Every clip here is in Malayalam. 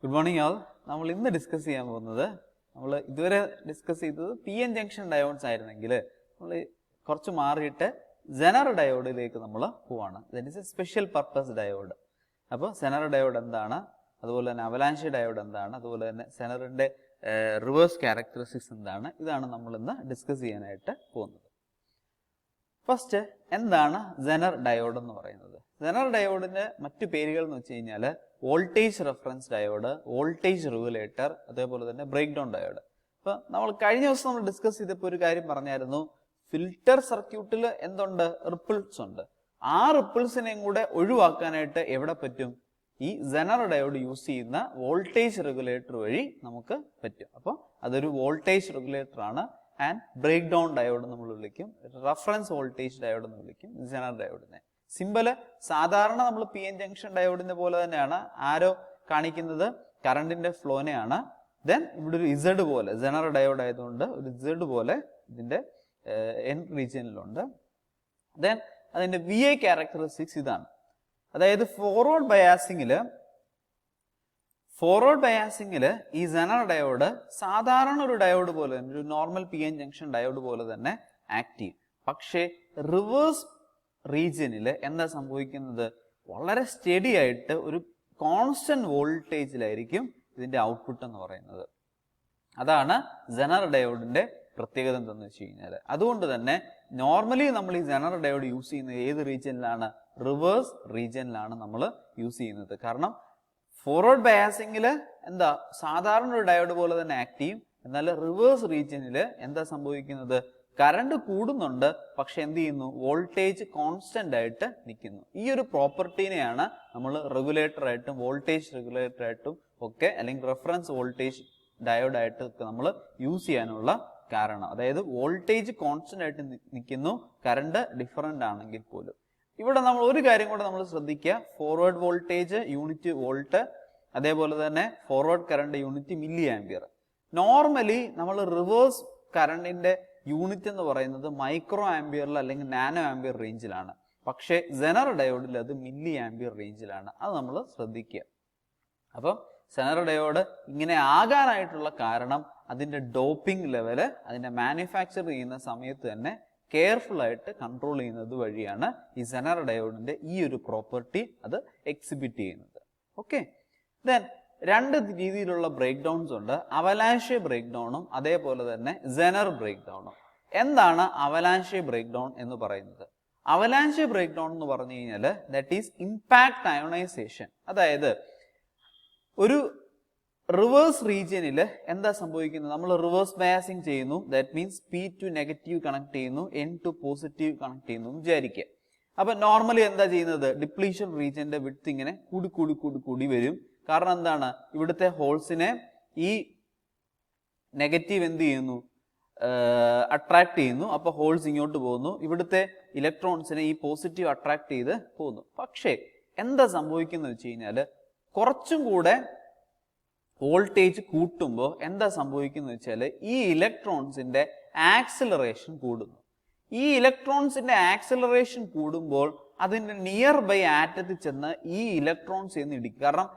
Good morning all. നമ്മൾ ഇന്ന് ഡിസ്കസ് ചെയ്യാൻ പോകുന്നത് നമ്മൾ ഇതുവരെ ഡിസ്കസ് ചെയ്തത് പി എൻ ജംഗ്ഷൻ ഡയോഡ്സ് ആയിരുന്നെങ്കിൽ നമ്മൾ കുറച്ച് മാറിയിട്ട് സെനർ ഡയോഡിലേക്ക് നമ്മൾ പോവാണ്. That is A special purpose diode. അപ്പോൾ സെനർ ഡയോഡ് എന്താണ്, അതുപോലെ തന്നെ അവലാൻഷ് ഡയോഡ് എന്താണ്, അതുപോലെ തന്നെ സെനറിന്റെ റിവേഴ്സ് ക്യാരക്ടറിസ്റ്റിക്സ് എന്താണ്, ഇതാണ് നമ്മൾ ഇന്ന് ഡിസ്കസ് ചെയ്യാനായിട്ട് പോകുന്നത്. ഫസ്റ്റ് എന്താണ് സെനർ ഡയോഡ് എന്ന് പറയുന്നത്? സെനർ ഡയോഡിന്റെ മറ്റു പേരുകൾ എന്ന് വെച്ച് കഴിഞ്ഞാൽ voltage reference diode, voltage regulator, അതേപോലെ തന്നെ ബ്രേക്ക് ഡൗൺ ഡയോഡ്. അപ്പൊ നമ്മൾ കഴിഞ്ഞ ദിവസം നമ്മൾ ഡിസ്കസ് ചെയ്തപ്പോൾ ഒരു കാര്യം പറഞ്ഞായിരുന്നു, ഫിൽറ്റർ സർക്യൂട്ടിൽ എന്തുണ്ട്, റിപ്പിൾസ് ഉണ്ട്. ആ റിപ്പിൾസിനെയും കൂടെ ഒഴിവാക്കാനായിട്ട് എവിടെ പറ്റും? ഈ സെനർ ഡയോഡ് യൂസ് ചെയ്യുന്ന വോൾട്ടേജ് റെഗുലേറ്റർ വഴി നമുക്ക് പറ്റും. അപ്പോൾ അതൊരു വോൾട്ടേജ് റെഗുലേറ്റർ ആണ്. ആൻഡ് ബ്രേക്ക് ഡൗൺ ഡയോഡ് നമ്മൾ വിളിക്കും, റെഫറൻസ് വോൾട്ടേജ് ഡയോഡ് എന്ന് വിളിക്കും സെനർ ഡയോഡിനെ. സിമ്പല് സാധാരണ നമ്മൾ പി എൻ ജംഗ്ഷൻ ഡയോഡിന്റെ പോലെ തന്നെയാണ്. ആരോ കാണിക്കുന്നത് കറണ്ടിന്റെ ഫ്ലോനെയാണ്. ദെൻ ഇവിടെ ഒരു ഇസഡ് പോലെ, സെനർ ഡയോഡ് ആയതുകൊണ്ട് ഒരു ഇസഡ് പോലെ ഇതിന്റെ എൻ റീജിയനിലുണ്ട്. ദെൻ അതിന്റെ വി ഐ ക്യാരക്ടറിസ്റ്റിക്സ് ഇതാണ്. അതായത് ഫോർവേഡ് ബയാസിങ്ങില് ഈ സെനർ ഡയോഡ് സാധാരണ ഒരു ഡയോഡ് പോലെ തന്നെ, ഒരു normal P N junction diode പോലെ തന്നെ ആക്ട് ചെയ്യും. പക്ഷേ റിവേഴ്സ് റീജിയനില് എന്താ സംഭവിക്കുന്നത്? വളരെ സ്റ്റഡി ആയിട്ട് ഒരു കോൺസ്റ്റന്റ് വോൾട്ടേജിലായിരിക്കും ഇതിന്റെ ഔട്ട്പുട്ട് എന്ന് പറയുന്നത്. അതാണ് സെനർ ഡയോഡിന്റെ പ്രത്യേകത എന്തെന്ന് വെച്ച് കഴിഞ്ഞാൽ. അതുകൊണ്ട് തന്നെ നോർമലി നമ്മൾ ഈ സെനർ ഡയോഡ് യൂസ് ചെയ്യുന്നത് ഏത് റീജിയനിലാണ്? റിവേഴ്സ് റീജിയനിലാണ് നമ്മൾ യൂസ് ചെയ്യുന്നത്. കാരണം ഫോർവേഡ് ബയാസിങ്ങില് എന്താ സാധാരണ ഒരു ഡയോഡ് പോലെ തന്നെ ആക്ട് ചെയ്യും. എന്നാൽ റിവേഴ്സ് റീജിയനില് എന്താ സംഭവിക്കുന്നത്? കറണ്ട് കൂടുന്നുണ്ട്, പക്ഷെ എന്ത് ചെയ്യുന്നു? വോൾട്ടേജ് കോൺസ്റ്റന്റ് ആയിട്ട് നിൽക്കുന്നു. ഈ ഒരു പ്രോപ്പർട്ടീനെയാണ് നമ്മൾ റെഗുലേറ്റർ ആയിട്ടും വോൾട്ടേജ് റെഗുലേറ്റർ ആയിട്ടും ഒക്കെ, അല്ലെങ്കിൽ റെഫറൻസ് വോൾട്ടേജ് ഡയോഡ് ആയിട്ട് ഒക്കെ നമ്മൾ യൂസ് ചെയ്യാനുള്ള കാരണം. അതായത് വോൾട്ടേജ് കോൺസ്റ്റന്റ് ആയിട്ട് നിൽക്കുന്നു, കറണ്ട് ഡിഫറന്റ് ആണെങ്കിൽ പോലും. ഇവിടെ നമ്മൾ ഒരു കാര്യം കൂടെ നമ്മൾ ശ്രദ്ധിക്കുക, ഫോർവേഡ് വോൾട്ടേജ് യൂണിറ്റ് വോൾട്ട്, അതേപോലെ തന്നെ forward current unit milli ampere. Normally നമ്മൾ റിവേഴ്സ് കറണ്ടിന്റെ യൂണിറ്റ് എന്ന് പറയുന്നത് മൈക്രോ ആംപിയറിൽ അല്ലെങ്കിൽ നാനോ ആംപിയർ റേഞ്ചിലാണ്. പക്ഷേ സെനർ ഡയോഡിൽ അത് മില്ലി ആംപിയർ റേഞ്ചിലാണ്. അത് നമ്മൾ ശ്രദ്ധിക്കുക. അപ്പം സെനർ ഡയോഡ് ഇങ്ങനെ ആകാനായിട്ടുള്ള കാരണം അതിന്റെ ഡോപ്പിംഗ് ലെവല് അതിന്റെ മാനുഫാക്ചർ ചെയ്യുന്ന സമയത്ത് തന്നെ കെയർഫുൾ ആയിട്ട് കൺട്രോൾ ചെയ്യുന്നത് വഴിയാണ് ഈ സെനർ ഡയോഡിന്റെ ഈ ഒരു പ്രോപ്പർട്ടി അത് എക്സിബിറ്റ് ചെയ്യുന്നത്. ഓക്കെ, ദെൻ രണ്ട് രീതിയിലുള്ള ബ്രേക്ക് ഡൗൺസ് ഉണ്ട്. അവലാൻഷ് ബ്രേക്ക് ഡൗണും അതേപോലെ തന്നെ സെനർ ബ്രേക്ക് ഡൗണും. എന്താണ് അവലാൻഷ് ബ്രേക്ക് ഡൗൺ എന്ന് പറയുന്നത്? അവലാൻഷ് ബ്രേക്ക് ഡൗൺ എന്ന് പറഞ്ഞു കഴിഞ്ഞാൽ ദാറ്റ് ഈസ് ഇമ്പാക്ട് അയോണൈസേഷൻ. അതായത് ഒരു റിവേഴ്സ് റീജിയനിൽ എന്താ സംഭവിക്കുന്നത്? നമ്മൾ റിവേഴ്സ് ബയാസിങ് ചെയ്യുന്നു. That means P to negative connect ചെയ്യുന്നു, എൻ ടു പോസിറ്റീവ് കണക്ട് ചെയ്യുന്നു വിചാരിക്കുക. അപ്പൊ നോർമലി എന്താ ചെയ്യുന്നത്? ഡിപ്ലീഷൻ റീജിയന്റെ വിഡ്ത്ത് ഇങ്ങനെ കൂടി വരും. കാരണം എന്താണ്? ഇവിടുത്തെ ഹോൾസിനെ ഈ നെഗറ്റീവ് എന്ത് ചെയ്യുന്നു? അട്രാക്ട് ചെയ്യുന്നു. അപ്പൊ ഹോൾസ് ഇങ്ങോട്ട് പോകുന്നു. ഇവിടുത്തെ ഇലക്ട്രോൺസിനെ ഈ പോസിറ്റീവ് അട്രാക്ട് ചെയ്ത് പോകുന്നു. പക്ഷേ എന്താ സംഭവിക്കുന്നത് വെച്ച് കഴിഞ്ഞാല് കുറച്ചും കൂടെ വോൾട്ടേജ് കൂട്ടുമ്പോൾ എന്താ സംഭവിക്കുന്നത് വെച്ചാൽ ഈ ഇലക്ട്രോൺസിന്റെ ആക്സിലറേഷൻ കൂടുന്നു. ഈ ഇലക്ട്രോൺസിന്റെ ആക്സിലറേഷൻ കൂടുമ്പോൾ അതിന്റെ നിയർ ബൈ ആറ്റത്തിൽ ചെന്ന് ഈ ഇലക്ട്രോൺസ് എന്ന് ഇടിക്കും. കാരണം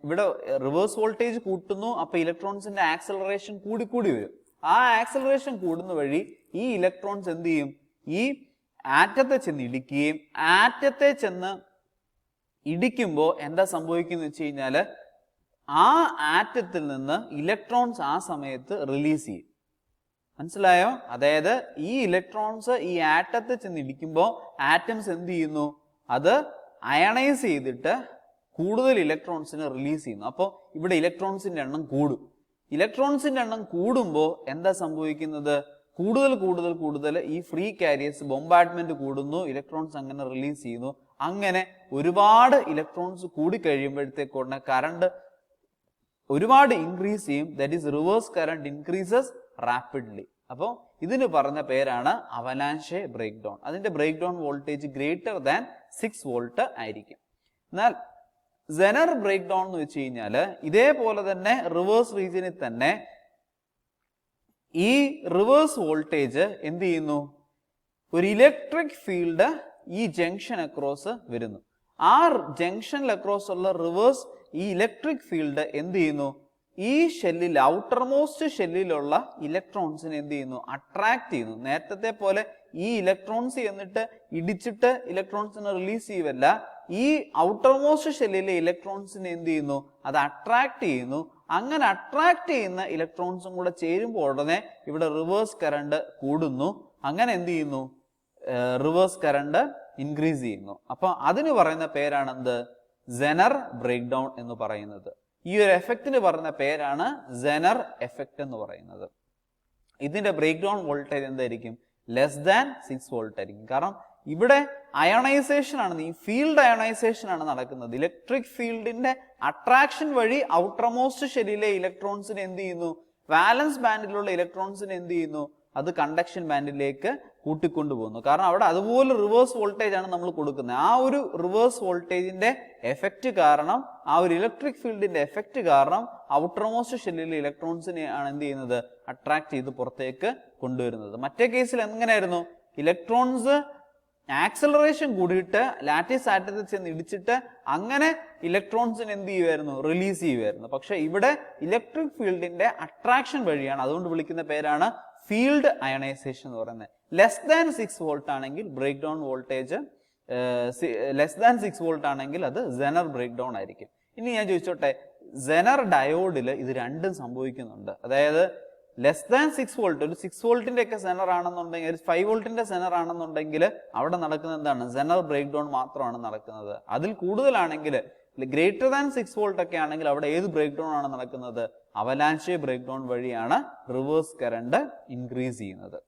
ഇവിടെ റിവേഴ്സ് വോൾട്ടേജ് കൂട്ടുന്നു, അപ്പൊ ഇലക്ട്രോൺസിന്റെ ആക്സിലറേഷൻ കൂടി വരും. ആ ആക്സിലറേഷൻ കൂടുന്ന വഴി ഈ ഇലക്ട്രോൺസ് എന്ത് ചെയ്യും? ഈ ആറ്റത്തെ ചെന്ന് ഇടിക്കുകയും ആറ്റത്തെ ചെന്ന് ഇടിക്കുമ്പോൾ എന്താ സംഭവിക്കുന്നത് വെച്ച് കഴിഞ്ഞാല് ആ ആറ്റത്തിൽ നിന്ന് ഇലക്ട്രോൺസ് ആ സമയത്ത് റിലീസ് ചെയ്യും. മനസ്സിലായോ? അതായത് ഈ ഇലക്ട്രോൺസ് ഈ ആറ്റത്തിൽ ചെന്ന് ഇടിക്കുമ്പോൾ ആറ്റംസ് എന്ത് ചെയ്യുന്നു? അത് അയണൈസ് ചെയ്തിട്ട് കൂടുതൽ ഇലക്ട്രോൺസിനെ റിലീസ് ചെയ്യുന്നു. അപ്പോൾ ഇവിടെ ഇലക്ട്രോൺസിന്റെ എണ്ണം കൂടും. ഇലക്ട്രോൺസിന്റെ എണ്ണം കൂടുമ്പോൾ എന്താ സംഭവിക്കുന്നത്? കൂടുതൽ ഈ ഫ്രീ കാരിയേഴ്സ് ബോംബാർഡ്മെന്റ് കൂടുന്നു, ഇലക്ട്രോൺസ് അങ്ങനെ റിലീസ് ചെയ്യുന്നു. അങ്ങനെ ഒരുപാട് ഇലക്ട്രോൺസ് കൂടി കഴിയുമ്പോഴത്തേക്കൊണ്ട് കറണ്ട് ഒരുപാട് ഇൻക്രീസ് ചെയ്യും. That is reverse current increases rapidly. അപ്പോൾ ഇതിന് പറഞ്ഞ പേരാണ് അവലാൻഷ് ബ്രേക്ക് ഡൗൺ. അതിന്റെ breakdown voltage greater than 6 volt ആയിരിക്കും. എന്നാൽ സെനർ ബ്രേക്ക് ഡൗൺ എന്ന് വെച്ച് കഴിഞ്ഞാല് ഇതേപോലെ തന്നെ റിവേഴ്സ് റീജിയനിൽ തന്നെ ഈ റിവേഴ്സ് വോൾട്ടേജ് എന്ത് ചെയ്യുന്നു? ഒരു ഇലക്ട്രിക് ഫീൽഡ് ഈ ജംഗ്ഷൻ അക്രോസ് വരുന്നു. ആ ജംഗ്ഷനിൽ അക്രോസ് ഉള്ള റിവേഴ്സ് ഈ ഇലക്ട്രിക് ഫീൽഡ് എന്ത് ചെയ്യുന്നു, ഈ ഷെല്ലിൽ ഔട്ടർ മോസ്റ്റ് ഷെല്ലിലുള്ള ഇലക്ട്രോൺസിനെ എന്ത് ചെയ്യുന്നു, അട്രാക്ട് ചെയ്യുന്നു. നേരത്തെ പോലെ ഈ ഇലക്ട്രോൺസ് എന്നിട്ട് ഇടിച്ചിട്ട് ഇലക്ട്രോൺസിനെ റിലീസ് ചെയ്യുവല്ല, ഈ ഔട്ടർ മോസ്റ്റ് ഷെല്ലിലെ ഇലക്ട്രോൺസിനെ എന്ത് ചെയ്യുന്നു, അത് അട്രാക്ട് ചെയ്യുന്നു. അങ്ങനെ അട്രാക്ട് ചെയ്യുന്ന ഇലക്ട്രോൺസും കൂടെ ചേരുമ്പോൾ ഉടനെ ഇവിടെ റിവേഴ്സ് കറണ്ട് കൂടുന്നു. അങ്ങനെ എന്ത് ചെയ്യുന്നു, റിവേഴ്സ് കറണ്ട് ഇൻക്രീസ് ചെയ്യുന്നു. അപ്പൊ അതിന് പറയുന്ന പേരാണ് എന്ത്, സെനർ ബ്രേക്ക് ഡൗൺ എന്ന് പറയുന്നത്. ഈ ഒരു എഫക്റ്റിന് പറയുന്ന പേരാണ് സെനർ എഫക്റ്റ് എന്ന് പറയുന്നത്. ഇതിന്റെ ബ്രേക്ക് ഡൗൺ വോൾട്ടേജ് എന്തായിരിക്കും, ലെസ് ദാൻ 6 വോൾട്ട് ആയിരിക്കും. കാരണം ഇവിടെ അയണൈസേഷൻ ആണ്, ഈ ഫീൽഡ് അയണൈസേഷൻ ആണ് നടക്കുന്നത്. ഇലക്ട്രിക് ഫീൽഡിന്റെ അട്രാക്ഷൻ വഴി ഔട്ടർമോസ്റ്റ് ഷെല്ലിലെ ഇലക്ട്രോൺസിനെ എന്ത് ചെയ്യുന്നു, വാലൻസ് ബാൻഡിലുള്ള ഇലക്ട്രോൺസിനെ എന്ത് ചെയ്യുന്നു, അത് കണ്ടക്ഷൻ ബാൻഡിലേക്ക് കൂട്ടിക്കൊണ്ടുപോകുന്നു. കാരണം അവിടെ അതുപോലെ റിവേഴ്സ് വോൾട്ടേജ് ആണ് നമ്മൾ കൊടുക്കുന്നത്. ആ ഒരു റിവേഴ്സ് വോൾട്ടേജിന്റെ എഫക്റ്റ് കാരണം, ആ ഒരു ഇലക്ട്രിക് ഫീൽഡിന്റെ എഫക്റ്റ് കാരണം ഔട്ടർമോസ്റ്റ് ഷെല്ലിലെ ഇലക്ട്രോൺസിനെ ആണ് എന്ത് ചെയ്യുന്നത്, അട്രാക്ട് ചെയ്ത് പുറത്തേക്ക് കൊണ്ടുവരുന്നത്. മറ്റേ കേസിൽ എങ്ങനെയായിരുന്നു, ഇലക്ട്രോൺസ് ആക്സലറേഷൻ കൂടിയിട്ട് ലാറ്റിസ് ആറ്റത്തിൽ ചെന്ന് ഇടിച്ചിട്ട് അങ്ങനെ ഇലക്ട്രോൺസിന് എന്ത് ചെയ്യുമായിരുന്നു, റിലീസ് ചെയ്യുമായിരുന്നു. പക്ഷെ ഇവിടെ ഇലക്ട്രിക് ഫീൽഡിന്റെ അട്രാക്ഷൻ വഴിയാണ്. അതുകൊണ്ട് വിളിക്കുന്ന പേരാണ് ഫീൽഡ് അയണൈസേഷൻ എന്ന് പറയുന്നത്. ലെസ് ദാൻ 6 വോൾട്ട് ആണെങ്കിൽ breakdown voltage, less than 6 volt ആണെങ്കിൽ അത് സെനർ ബ്രേക്ക് ഡൗൺ ആയിരിക്കും. ഇനി ഞാൻ ചോദിച്ചോട്ടെ, സെനർ ഡയോഡിൽ ഇത് രണ്ടും സംഭവിക്കുന്നുണ്ട്. അതായത് ലെസ് ദാൻ 6 വോൾട്ട്, ഒരു 6 വോൾട്ടിന്റെ ഒക്കെ സെനർ ആണെന്നുണ്ടെങ്കിൽ, ഒരു 5 വോൾട്ടിന്റെ സെനർ ആണെന്നുണ്ടെങ്കിൽ അവിടെ നടക്കുന്നത് എന്താണ്, സെനർ ബ്രേക്ക് ഡൗൺ മാത്രമാണ് നടക്കുന്നത്. അതിൽ കൂടുതലാണെങ്കിൽ, ഗ്രേറ്റർ ദാൻ 6 വോൾട്ട് ഒക്കെ ആണെങ്കിൽ അവിടെ ഏത് ബ്രേക്ക് ഡൗൺ ആണ് നടക്കുന്നത്, അവലാൻഷെ ബ്രേക്ക് ഡൗൺ വഴിയാണ് റിവേഴ്സ് കറണ്ട് ഇൻക്രീസ് ചെയ്യുന്നത്.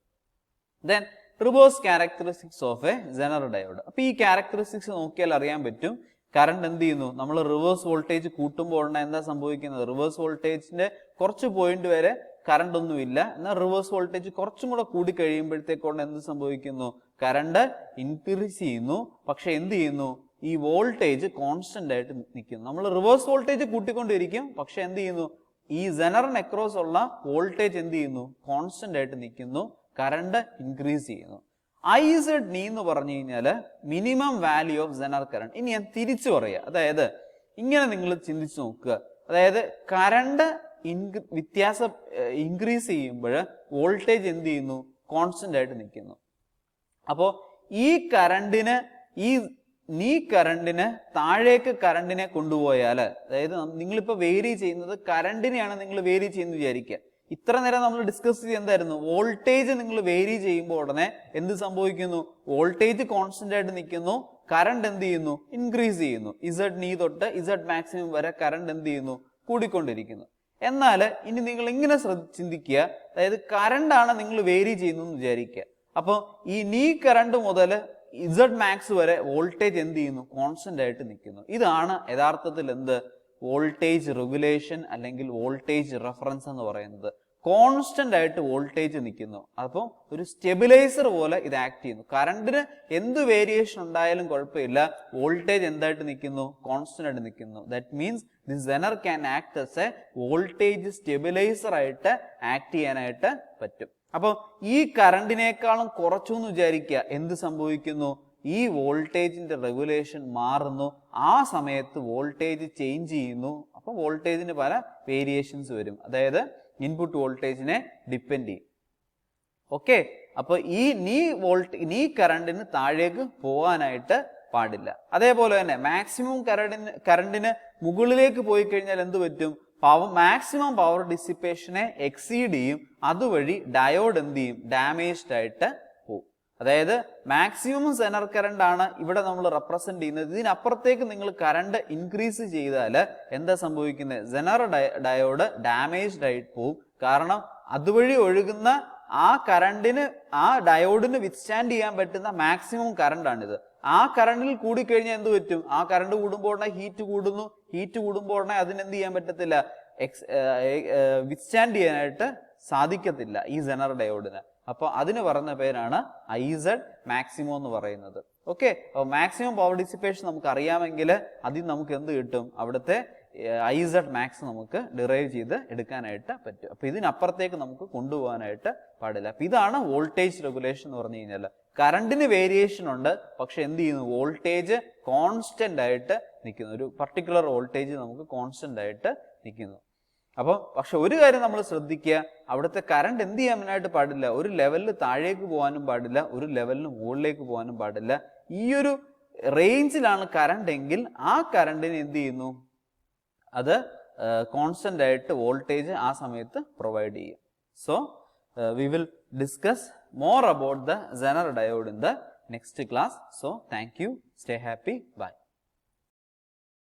Then reverse characteristics of A Zener diode. അപ്പൊ ഈ ക്യാരക്ടറിസ്റ്റിക്സ് നോക്കിയാൽ അറിയാൻ പറ്റും, കറണ്ട് എന്ത് ചെയ്യുന്നു, നമ്മൾ റിവേഴ്സ് വോൾട്ടേജ് കൂട്ടുമ്പോൾ എന്താ സംഭവിക്കുന്നത്, റിവേഴ്സ് വോൾട്ടേജിന്റെ കുറച്ച് പോയിന്റ് വരെ കറണ്ട് ഒന്നുമില്ല, എന്നാൽ റിവേഴ്സ് വോൾട്ടേജ് കുറച്ചും കൂടെ കൂടി കഴിയുമ്പോഴത്തേക്കൊണ്ട് എന്ത് സംഭവിക്കുന്നു, കറണ്ട് ഇൻക്രീസ് ചെയ്യുന്നു. പക്ഷെ എന്ത് ചെയ്യുന്നു, ഈ വോൾട്ടേജ് കോൺസ്റ്റന്റ് ആയിട്ട് നിൽക്കുന്നു. നമ്മൾ റിവേഴ്സ് വോൾട്ടേജ് കൂട്ടിക്കൊണ്ടിരിക്കും, പക്ഷെ എന്ത് ചെയ്യുന്നു, ഈ സെനറിന് അക്രോസ് ഉള്ള വോൾട്ടേജ് എന്ത് ചെയ്യുന്നു, കോൺസ്റ്റന്റ് ആയിട്ട് നിൽക്കുന്നു, കറണ്ട് ഇൻക്രീസ് ചെയ്യുന്നു. IZ നീ എന്ന് പറഞ്ഞു കഴിഞ്ഞാല് minimum value of Zener current. ഇനി ഞാൻ തിരിച്ചു പറയാം, അതായത് ഇങ്ങനെ നിങ്ങൾ ചിന്തിച്ചു നോക്കുക, അതായത് കറണ്ട് ഇൻക്രീസ് ചെയ്യുമ്പോൾ വോൾട്ടേജ് എന്ത് ചെയ്യുന്നു, കോൺസ്റ്റന്റ് ആയിട്ട് നിൽക്കുന്നു. അപ്പോ ഈ കറണ്ടിന് താഴേക്ക് കറണ്ടിനെ കൊണ്ടുപോയാൽ, അതായത് നിങ്ങളിപ്പോ വേരി ചെയ്യുന്നത് കറണ്ടിനെയാണ് നിങ്ങൾ വേരി ചെയ്യുന്നത് വിചാരിക്കുക. ഇത്ര നേരം നമ്മൾ ഡിസ്കസ് ചെയ്ത് എന്തായിരുന്നു, വോൾട്ടേജ് നിങ്ങൾ വേരി ചെയ്യുമ്പോൾ ഉടനെ എന്ത് സംഭവിക്കുന്നു, വോൾട്ടേജ് കോൺസ്റ്റന്റ് ആയിട്ട് നിൽക്കുന്നു, കറണ്ട് എന്ത് ചെയ്യുന്നു, ഇൻക്രീസ് ചെയ്യുന്നു. Z നീ തൊട്ട് Z മാക്സിമം വരെ കറണ്ട് എന്ത് ചെയ്യുന്നു, കൂടിക്കൊണ്ടിരിക്കുന്നു. എന്നാൽ ഇനി നിങ്ങൾ ഇങ്ങനെ ചിന്തിക്കുക, അതായത് കറണ്ട് ആണ് നിങ്ങൾ വേരി ചെയ്യുന്നു വിചാരിക്കുക. അപ്പോൾ ഈ നീ കറണ്ട് മുതൽ Z മാക്സ് വരെ വോൾട്ടേജ് എന്ത് ചെയ്യുന്നു, കോൺസ്റ്റന്റ് ആയിട്ട് നിൽക്കുന്നു. ഇതാണ് യഥാർത്ഥത്തിൽ എന്ത്, വോൾട്ടേജ് റെഗുലേഷൻ അല്ലെങ്കിൽ വോൾട്ടേജ് റെഫറൻസ് എന്ന് പറയുന്നത്. കോൺസ്റ്റന്റ് ആയിട്ട് വോൾട്ടേജ് നിൽക്കുന്നു. അപ്പോൾ ഒരു സ്റ്റെബിലൈസർ പോലെ ഇത് ആക്ട് ചെയ്യുന്നു. കറണ്ടിന് എന്ത് വേരിയേഷൻ ഉണ്ടായാലും കുഴപ്പമില്ല, വോൾട്ടേജ് എന്തായിട്ട് നിൽക്കുന്നു, കോൺസ്റ്റന്റ് ആയിട്ട് നിൽക്കുന്നു. That means this Zener can act as A voltage stabiliser ആയിട്ട് ആക്ട് ചെയ്യാനായിട്ട് പറ്റും. അപ്പോൾ ഈ കറണ്ടിനേക്കാളും കുറച്ചു എന്ന് വിചാരിക്കുക, എന്ത് സംഭവിക്കുന്നു, ഈ വോൾട്ടേജിന്റെ റെഗുലേഷൻ മാറുന്നു. ആ സമയത്ത് വോൾട്ടേജ് ചേഞ്ച് ചെയ്യുന്നു. അപ്പോൾ വോൾട്ടേജിന് പല വേരിയേഷൻസ് വരും, അതായത് ഇൻപുട്ട് വോൾട്ടേജിനെ ഡിപ്പെൻഡ് ചെയ്യും. ഓക്കെ, അപ്പൊ ഈ കറണ്ടിന് താഴേക്ക് പോകാനായിട്ട് പാടില്ല. അതേപോലെ തന്നെ മാക്സിമം കറണ്ടിന് മുകളിലേക്ക് പോയി കഴിഞ്ഞാൽ എന്ത് പറ്റും, മാക്സിമം പവർ ഡിസിപ്പേഷനെ എക്സീഡ് ചെയ്യും. അതുവഴി ഡയോഡ് എന്ത് ചെയ്യും, ഡാമേജ്ഡ് ആയിട്ട് പോകും. അതായത് മാക്സിമം സെനർ കറണ്ട് ആണ് ഇവിടെ നമ്മൾ റെപ്രസെന്റ് ചെയ്യുന്നത്. ഇതിനപ്പുറത്തേക്ക് നിങ്ങൾ കറണ്ട് ഇൻക്രീസ് ചെയ്താൽ എന്താ സംഭവിക്കുന്നത്, സെനർ ഡയോഡ് ഡാമേജ്ഡ് ആയിട്ട് പോകും. കാരണം അതുവഴി ഒഴുകുന്ന ആ ഡയോഡിന് വിത്ത്സ്റ്റാൻഡ് ചെയ്യാൻ പറ്റുന്ന മാക്സിമം കറണ്ടാണിത്. ആ കറണ്ടിൽ കൂടിക്കഴിഞ്ഞാൽ എന്ത് പറ്റും, ആ കറണ്ട് കൂടുമ്പോൾ ഹീറ്റ് കൂടുന്നു. ഹീറ്റ് കൂടുമ്പോൾ അതിനെന്ത് ചെയ്യാൻ പറ്റത്തില്ല, വിത്ത്സ്റ്റാൻഡ് ചെയ്യാനായിട്ട് സാധിക്കത്തില്ല ഈ സെനർ ഡയോഡിന്. അപ്പൊ അതിന് പറയുന്ന പേരാണ് IZ മാക്സിമം എന്ന് പറയുന്നത്. ഓക്കെ, അപ്പൊ മാക്സിമം പവർ ഡിസിപ്പേഷൻ നമുക്ക് അറിയാമെങ്കിൽ അതിൽ നമുക്ക് എന്ത് കിട്ടും, അവിടുത്തെ IZ മാക്സ് നമുക്ക് ഡിറൈവ് ചെയ്ത് എടുക്കാനായിട്ട് പറ്റും. അപ്പൊ ഇതിനപ്പുറത്തേക്ക് നമുക്ക് കൊണ്ടുപോകാനായിട്ട് പാടില്ല. അപ്പൊ ഇതാണ് വോൾട്ടേജ് റെഗുലേഷൻ എന്ന് പറഞ്ഞു കഴിഞ്ഞാൽ. കറണ്ടിന് വേരിയേഷൻ ഉണ്ട്, പക്ഷെ എന്ത് ചെയ്യുന്നു, വോൾട്ടേജ് കോൺസ്റ്റന്റ് ആയിട്ട് നിൽക്കുന്നു. ഒരു പർട്ടിക്കുലർ വോൾട്ടേജ് നമുക്ക് കോൺസ്റ്റന്റ് ആയിട്ട് നിൽക്കുന്നു. അപ്പോൾ പക്ഷെ ഒരു കാര്യം നമ്മൾ ശ്രദ്ധിക്കുക, അവിടുത്തെ കറണ്ട് എന്ത് ചെയ്യാനായിട്ട് പാടില്ല, ഒരു ലെവലിൽ താഴേക്ക് പോകാനും പാടില്ല, ഒരു ലെവലിന് മുകളിലേക്ക് പോകാനും പാടില്ല. ഈ ഒരു റേഞ്ചിലാണ് കറണ്ട് എങ്കിൽ ആ കറണ്ടിന് എന്ത് ചെയ്യുന്നു, അത് കോൺസ്റ്റന്റ് ആയിട്ട് വോൾട്ടേജ് ആ സമയത്ത് പ്രൊവൈഡ് ചെയ്യും. So we will discuss more about the Zener diode in the next class. So thank you, stay happy, bye.